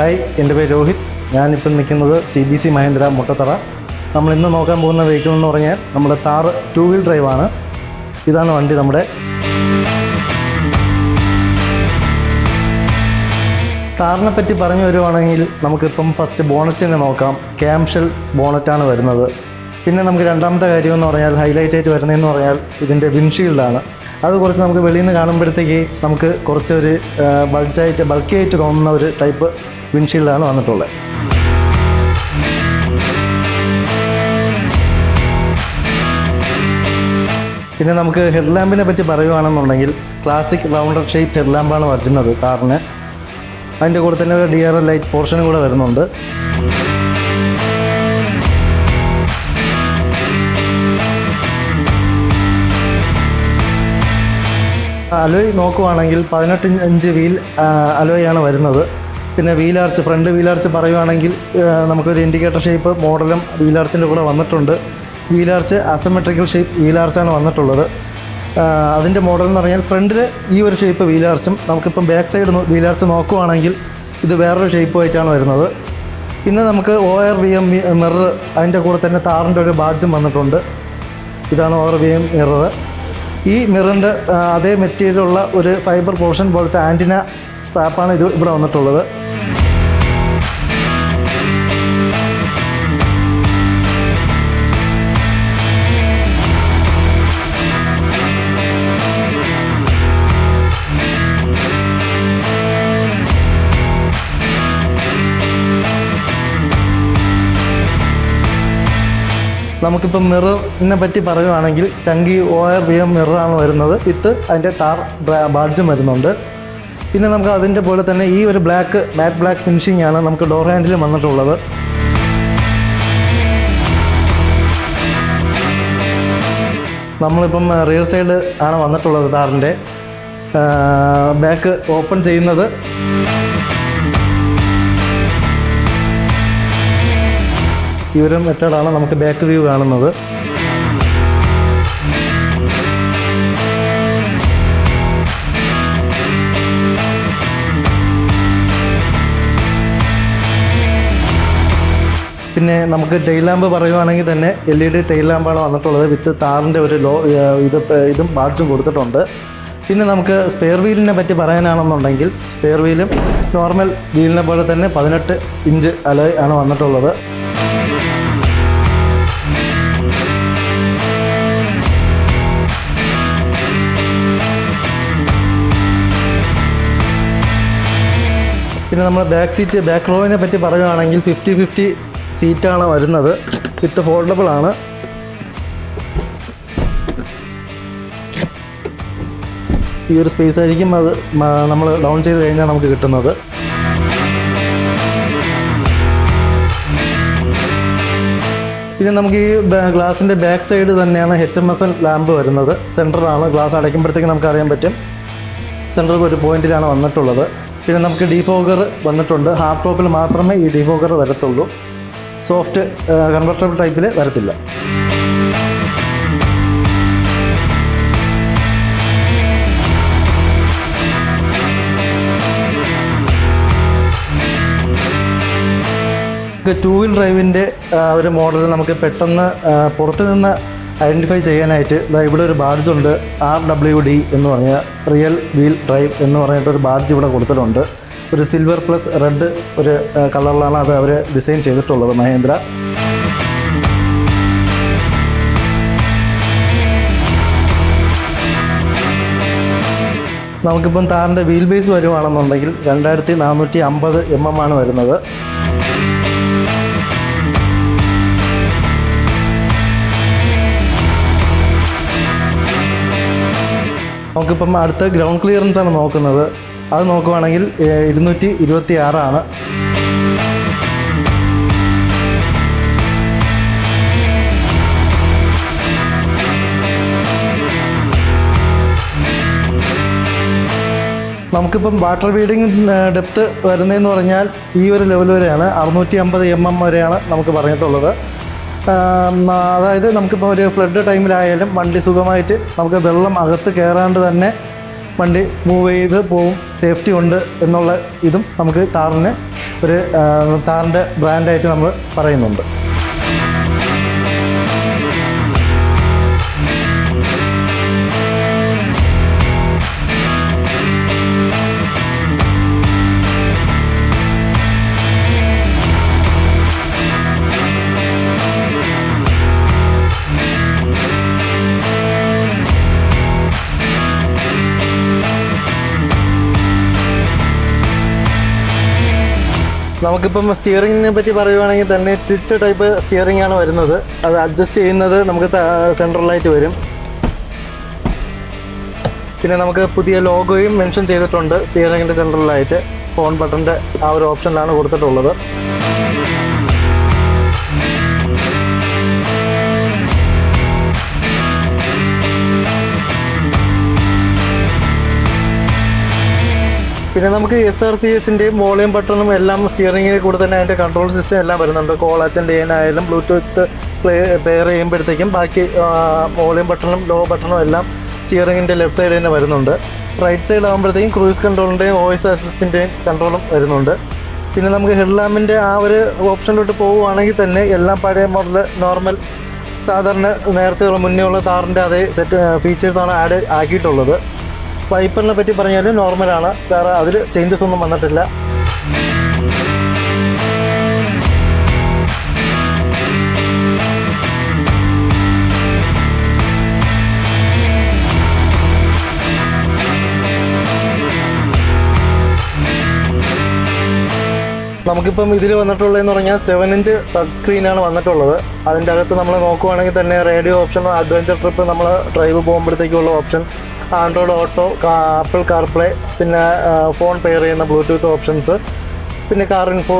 Hi, എൻ്റെ പേര് രോഹിത്. ഞാനിപ്പം നിൽക്കുന്നത് CBC മഹീന്ദ്ര മുട്ടത്തറ. നമ്മളിന്ന് നോക്കാൻ പോകുന്ന വെഹിക്കിൾ എന്ന് പറഞ്ഞാൽ നമ്മുടെ താർ 2 വീൽ ഡ്രൈവാണ്. ഇതാണ് വണ്ടി നമ്മുടെ. താറിനെ പറ്റി പറഞ്ഞു വരുവാണെങ്കിൽ നമുക്കിപ്പം ഫസ്റ്റ് ബോണറ്റിനെ നോക്കാം. ക്യാംഷെൽ ബോണറ്റാണ് വരുന്നത്. പിന്നെ നമുക്ക് രണ്ടാമത്തെ കാര്യമെന്ന് പറഞ്ഞാൽ ഹൈലൈറ്റ് ആയിട്ട് വരുന്നതെന്ന് പറഞ്ഞാൽ ഇതിൻ്റെ വിൻഷീൽഡാണ്. അത് കുറച്ച് നമുക്ക് വെളിയിൽ നിന്ന് കാണുമ്പോഴത്തേക്ക് നമുക്ക് കുറച്ചൊരു ബൾക്കി ആയിട്ട് തോന്നുന്ന ഒരു ടൈപ്പ് വിൻഷീൽഡാണ് വന്നിട്ടുള്ളത്. പിന്നെ നമുക്ക് ഹെഡ് ലാമ്പിനെ പറ്റി പറയുകയാണെന്നുണ്ടെങ്കിൽ ക്ലാസിക് റൗണ്ടഡ് ഷേപ്പ് ഹെഡ് ലാമ്പാണ് വരുന്നത് കാറിന്. അതിൻ്റെ കൂടെ തന്നെ ഒരു DRL ലൈറ്റ് പോർഷനും കൂടെ വരുന്നുണ്ട്. അലോയ് നോക്കുവാണെങ്കിൽ 18 ഇഞ്ച് വീൽ അലോയാണ് വരുന്നത്. പിന്നെ വീലാർച്ച്, ഫ്രണ്ട് വീലാർച്ച് പറയുവാണെങ്കിൽ നമുക്കൊരു ഇൻഡിക്കേറ്റർ ഷേപ്പ് മോഡലും വീലാർച്ചിൻ്റെ കൂടെ വന്നിട്ടുണ്ട്. വീലാർച്ച് അസിമെട്രിക്കൽ ഷേപ്പ് വീലാർച്ചാണ് വന്നിട്ടുള്ളത്. അതിൻ്റെ മോഡൽ എന്ന് പറഞ്ഞാൽ ഫ്രണ്ടിൽ ഈ ഒരു ഷേപ്പ് വീലാർച്ചും, നമുക്കിപ്പം ബാക്ക് സൈഡ് വീലാർച്ച് നോക്കുവാണെങ്കിൽ ഇത് വേറൊരു ഷേപ്പുമായിട്ടാണ് വരുന്നത്. പിന്നെ നമുക്ക് ORVM മിറർ, അതിൻ്റെ കൂടെ തന്നെ താറിൻ്റെ ഒരു ബാഡ്ജും വന്നിട്ടുണ്ട്. ഇതാണ് ORVM മിറർ. ഈ മിററിൻ്റെ അതേ മെറ്റീരിയലുള്ള ഒരു ഫൈബർ പോർഷൻ പോലത്തെ ആൻറ്റിന സ്ട്രാപ്പാണ് ഇത് ഇവിടെ വന്നിട്ടുള്ളത്. നമുക്കിപ്പം മിററിനെ പറ്റി പറയുകയാണെങ്കിൽ ചങ്കി ORVM മിററാണ് വരുന്നത്. വിത്ത് അതിൻ്റെ താർ ബാഡ്ജും വരുന്നുണ്ട്. പിന്നെ നമുക്ക് അതിൻ്റെ പോലെ തന്നെ ഈ ഒരു മാറ്റ് ബ്ലാക്ക് ഫിനിഷിംഗ് ആണ് നമുക്ക് ഡോർ ഹാൻഡിലും വന്നിട്ടുള്ളത്. നമ്മളിപ്പം റിയർ സൈഡ് ആണ് വന്നിട്ടുള്ളത്. താറിൻ്റെ ബാക്ക് ഓപ്പൺ ചെയ്യുന്നത് ഈ ഒരു മെത്തേഡാണ് നമുക്ക് ബാക്ക് വ്യൂ കാണുന്നത്. പിന്നെ നമുക്ക് ടെയിൽ ലാമ്പ് പറയുവാണെങ്കിൽ തന്നെ LED ടെയിൽ ലാമ്പാണ് വന്നിട്ടുള്ളത്. വിത്ത് താറിൻ്റെ ഒരു ഇതും ബാഡ്ജും കൊടുത്തിട്ടുണ്ട്. പിന്നെ നമുക്ക് സ്പെയർ വീലിനെ പറ്റി പറയാനാണെന്നുണ്ടെങ്കിൽ സ്പെയർ വീലും നോർമൽ വീലിനെ പോലെ തന്നെ 18 ഇഞ്ച് അലോയ് ആണ് വന്നിട്ടുള്ളത്. പിന്നെ നമ്മൾ ബാക്ക് റോവിനെ പറ്റി പറയുകയാണെങ്കിൽ 50-50 സീറ്റാണ് വരുന്നത്. വിത്ത് ഫോൾഡബിൾ ആണ്. ഈ ഒരു സ്പേസ് ആയിരിക്കും അത് നമ്മൾ ഡൗൺ ചെയ്ത് കഴിഞ്ഞാൽ നമുക്ക് കിട്ടുന്നത്. പിന്നെ നമുക്ക് ഈ ഗ്ലാസിൻ്റെ ബാക്ക് സൈഡ് തന്നെയാണ് HMSL ലാമ്പ് വരുന്നത്. സെൻറ്ററാണ്. ഗ്ലാസ് അടയ്ക്കുമ്പോഴത്തേക്ക് നമുക്ക് അറിയാൻ പറ്റും. സെൻറ്ററിൽ ഒരു പോയിന്റിലാണ് വന്നിട്ടുള്ളത്. പിന്നെ നമുക്ക് ഡിഫോഗർ വന്നിട്ടുണ്ട്. ഹാർഡ് ടോപ്പിൽ മാത്രമേ ഈ ഡിഫോഗർ വരത്തുള്ളൂ. സോഫ്റ്റ് കൺവെർട്ടബിൾ ടൈപ്പിൽ വരത്തില്ല. ടു വീൽ ഡ്രൈവിൻ്റെ ഒരു മോഡൽ നമുക്ക് പെട്ടെന്ന് പുറത്ത് നിന്ന് ഐഡൻറ്റിഫൈ ചെയ്യാനായിട്ട് ഇവിടെ ഒരു ബാഡ്ജ് ഉണ്ട്. RWD എന്ന് പറഞ്ഞ റിയൽ വീൽ ഡ്രൈവ് എന്ന് പറഞ്ഞിട്ടൊരു ബാഡ്ജ് ഇവിടെ കൊടുത്തിട്ടുണ്ട്. ഒരു സിൽവർ പ്ലസ് റെഡ് ഒരു കളറിലാണ് അത് അവർ ഡിസൈൻ ചെയ്തിട്ടുള്ളത് മഹീന്ദ്ര. നമുക്കിപ്പം താറിൻ്റെ വീൽ ബേസ് വരുവാണെന്നുണ്ടെങ്കിൽ 2450 mm ആണ് വരുന്നത്. നമുക്കിപ്പം അടുത്ത ഗ്രൗണ്ട് ക്ലിയറൻസ് ആണ് നോക്കുന്നത്. അത് നോക്കുവാണെങ്കിൽ 226 ആണ്. നമുക്കിപ്പം വാട്ടർ ബീഡിങ് ഡെപ്ത്ത് വരുന്നതെന്ന് പറഞ്ഞാൽ ഈ ഒരു ലെവൽ വരെയാണ്. 650 mm വരെയാണ് നമുക്ക് പറഞ്ഞിട്ടുള്ളത്. അതായത് നമുക്കിപ്പോൾ ഒരു ഫ്ലഡ് ടൈമിലായാലും വണ്ടി സുഖമായിട്ട് നമുക്ക് വെള്ളം അകത്ത് കയറാണ്ട് തന്നെ വണ്ടി മൂവ് ചെയ്ത് പോവും, സേഫ്റ്റി ഉണ്ട് എന്നുള്ള ഇതും നമുക്ക് താറിന് ഒരു താറിൻ്റെ ബ്രാൻഡായിട്ട് നമ്മൾ പറയുന്നുണ്ട്. നമുക്കിപ്പം സ്റ്റിയറിങ്ങിനെ പറ്റി പറയുവാണെങ്കിൽ തന്നെ ടിൽറ്റ് ടൈപ്പ് സ്റ്റിയറിംഗ് ആണ് വരുന്നത്. അത് അഡ്ജസ്റ്റ് ചെയ്യുന്നത് നമുക്ക് സെൻട്രലായിട്ട് വരും. പിന്നെ നമുക്ക് പുതിയ ലോഗോയും മെൻഷൻ ചെയ്തിട്ടുണ്ട് സ്റ്റിയറിങ്ങിൻ്റെ സെൻട്രലായിട്ട്. ഫോൺ ബട്ടൻ്റെ ആ ഒരു ഓപ്ഷനിലാണ് കൊടുത്തിട്ടുള്ളത്. പിന്നെ നമുക്ക് SRCHൻ്റെയും വോളിയം ബട്ടണും എല്ലാം സ്റ്റിയറിങ്ങിൽ കൂടെ തന്നെ അതിൻ്റെ കൺട്രോൾ സിസ്റ്റം എല്ലാം വരുന്നുണ്ട്. കോൾ അറ്റൻഡ് ചെയ്യാനായാലും ബ്ലൂടൂത്ത് പെയർ ചെയ്യുമ്പോഴത്തേക്കും ബാക്കി വോളിയം ബട്ടണും ലോ ബട്ടണും എല്ലാം സ്റ്റിയറിങ്ങിൻ്റെ ലെഫ്റ്റ് സൈഡ് തന്നെ വരുന്നുണ്ട്. റൈറ്റ് സൈഡ് ആകുമ്പോഴത്തേക്കും ക്രൂയിസ് കൺട്രോളിൻ്റെയും വോയിസ് അസിസ്റ്റിൻ്റെയും കൺട്രോളും വരുന്നുണ്ട്. പിന്നെ നമുക്ക് ഹെഡ് ലാമ്പിൻ്റെ ആ ഒരു ഓപ്ഷനിലോട്ട് പോവുകയാണെങ്കിൽ തന്നെ എല്ലാം പഴയ മോഡൽ നോർമൽ സാധാരണ നേരത്തെ മുന്നേ ഉള്ള താറിൻ്റെ അതേ സെറ്റ് ഫീച്ചേഴ്സാണ് ആഡ് ആക്കിയിട്ടുള്ളത്. വൈപ്പറിനെ പറ്റി പറഞ്ഞാൽ നോർമലാണ്, വേറെ അതിൽ ചേഞ്ചസ് ഒന്നും വന്നിട്ടില്ല. നമുക്കിപ്പം ഇതിൽ വന്നിട്ടുള്ളതെന്ന് പറഞ്ഞാൽ 7 ഇഞ്ച് ടച്ച് സ്ക്രീനാണ് വന്നിട്ടുള്ളത്. അതിൻ്റെ അകത്ത് നമ്മൾ നോക്കുവാണെങ്കിൽ തന്നെ റേഡിയോ ഓപ്ഷൻ, അഡ്വഞ്ചർ ട്രിപ്പ്, നമ്മൾ ഡ്രൈവ് പോകുമ്പോഴത്തേക്കുള്ള option, Android auto, Apple CarPlay, പിന്നെ ഫോൺ പെയർ ചെയ്യുന്ന ബ്ലൂടൂത്ത് ഓപ്ഷൻസ്, പിന്നെ കാർ ഇൻഫോ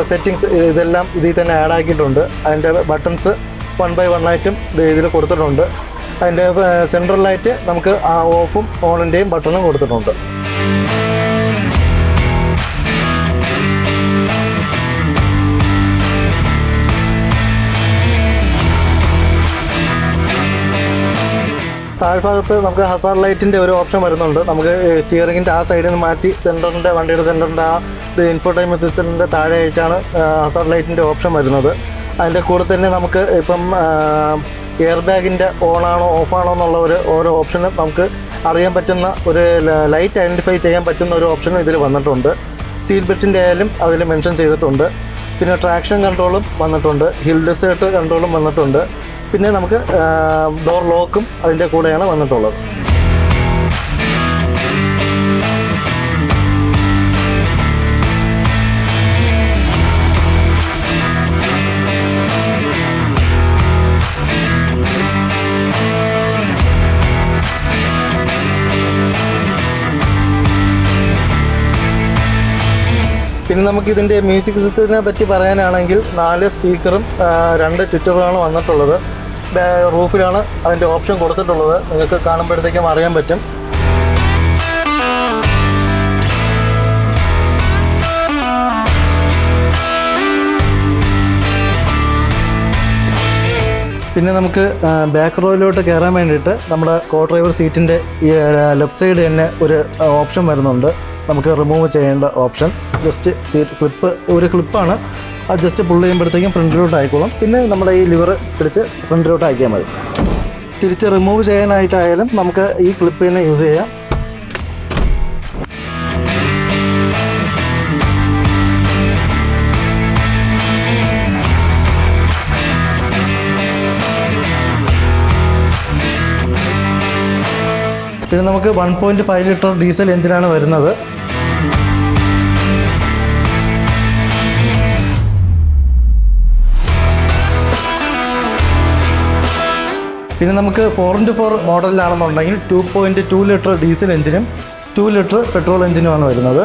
സെറ്റിങ്സ്, ഇതെല്ലാം ഇതിൽ തന്നെ ആഡ് ആക്കിയിട്ടുണ്ട്. അതിൻ്റെ ബട്ടൺസ് 1 by 1 ആയിട്ടും ഇതിൽ കൊടുത്തിട്ടുണ്ട്. അതിൻ്റെ സെൻട്രലായിട്ട് നമുക്ക് ഓഫും ഓണിൻ്റെയും ബട്ടണും കൊടുത്തിട്ടുണ്ട്. താഴ്ഭാഗത്ത് നമുക്ക് ഹസാർഡ് ലൈറ്റിൻ്റെ ഒരു ഓപ്ഷൻ വരുന്നുണ്ട്. നമുക്ക് സ്റ്റിയറിങ്ങിൻ്റെ ആ സൈഡിൽ നിന്ന് മാറ്റി വണ്ടിയുടെ സെൻറ്ററിൻ്റെ ആ ഇൻഫോടൈൻമെൻറ്റ് സിസ്റ്റത്തിൻ്റെ താഴെയായിട്ടാണ് ഹസാർഡ് ലൈറ്റിൻ്റെ ഓപ്ഷൻ വരുന്നത്. അതിൻ്റെ കൂടെ തന്നെ നമുക്ക് ഇപ്പം എയർ ബാഗിൻ്റെ ഓണാണോ ഓഫാണോ എന്നുള്ള ഓരോ ഓപ്ഷനും നമുക്ക് അറിയാൻ പറ്റുന്ന ഒരു ലൈറ്റ് ഐഡൻറ്റിഫൈ ചെയ്യാൻ പറ്റുന്ന ഒരു ഓപ്ഷനും ഇതിൽ വന്നിട്ടുണ്ട്. സീറ്റ് ബെൽറ്റിൻ്റെ ആയാലും അതിൽ മെൻഷൻ ചെയ്തിട്ടുണ്ട്. പിന്നെ ട്രാക്ഷൻ കൺട്രോളും വന്നിട്ടുണ്ട്, ഹിൽ ഡെസേർട്ട് കൺട്രോളും വന്നിട്ടുണ്ട്. പിന്നെ നമുക്ക് ഡോർ ലോക്കും അതിൻ്റെ കൂടെയാണ് വന്നിട്ടുള്ളത്. പിന്നെ നമുക്കിതിൻ്റെ മ്യൂസിക് സിസ്റ്റത്തിനെ പറ്റി പറയാനാണെങ്കിൽ 4 സ്പീക്കറും 2 ട്വിറ്ററുമാണ് വന്നിട്ടുള്ളത്. റൂഫിലാണ് അതിൻ്റെ ഓപ്ഷൻ കൊടുത്തിട്ടുള്ളത്. നിങ്ങൾക്ക് കാണുമ്പോഴത്തേക്കും അറിയാൻ പറ്റും. പിന്നെ നമുക്ക് ബാക്ക് റോയിലോട്ട് കയറാൻ വേണ്ടിയിട്ട് നമ്മുടെ കോ ഡ്രൈവർ സീറ്റിൻ്റെ ലെഫ്റ്റ് സൈഡ് തന്നെ ഒരു ഓപ്ഷൻ വരുന്നുണ്ട്. നമുക്ക് റിമൂവ് ചെയ്യേണ്ട ഓപ്ഷൻ. Just seat ക്ലിപ്പാണ്. അത് ജസ്റ്റ് പുള്ള് ചെയ്യുമ്പോഴത്തേക്കും ഫ്രണ്ടിലോട്ട് ആയിക്കോളും. പിന്നെ നമ്മുടെ ഈ ലിവർ പിടിച്ച് ഫ്രണ്ടിലോട്ട് ആക്കിയാൽ മതി. തിരിച്ച് റിമൂവ് ചെയ്യാനായിട്ടായാലും നമുക്ക് ഈ ക്ലിപ്പ് തന്നെ യൂസ് ചെയ്യാം. പിന്നെ നമുക്ക് 1.5 ലിറ്റർ ഡീസൽ എഞ്ചിനാണ് വരുന്നത്. പിന്നെ നമുക്ക് 4x4 മോഡലിലാണെന്നുണ്ടെങ്കിൽ 2.2 ലിറ്റർ ഡീസൽ എഞ്ചിനും 2 ലിറ്റർ പെട്രോൾ എഞ്ചിനുമാണ് വരുന്നത്.